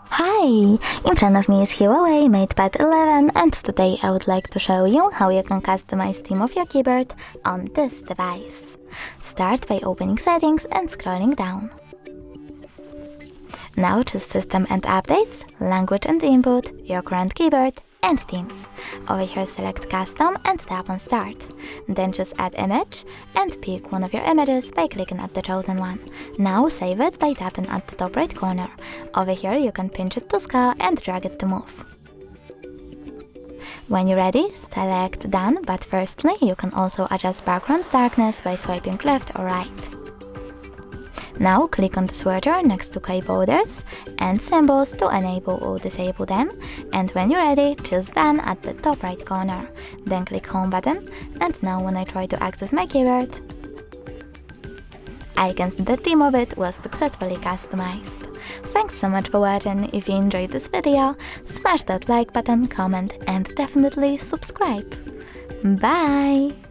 Hi! In front of me is Huawei MatePad 11 and today I would like to show you how you can customize theme of your keyboard on this device. Start by opening settings and scrolling down. Now choose System and Updates, Language and Input, your current keyboard and themes. Over here select Custom and tap on Start. Then choose Add Image and pick one of your images by clicking at the chosen one. Now save it by tapping at the top right corner. Over here you can pinch it to scale and drag it to move. When you're ready, select Done, but firstly you can also adjust background darkness by swiping left or right. Now click on the switcher next to keyboarders and symbols to enable or disable them, and when you're ready, choose Done at the top right corner. Then click Home button, and now when I try to access my keyboard, I can see the theme of it was successfully customized. Thanks so much for watching. If you enjoyed this video, smash that like button, comment and definitely subscribe. Bye!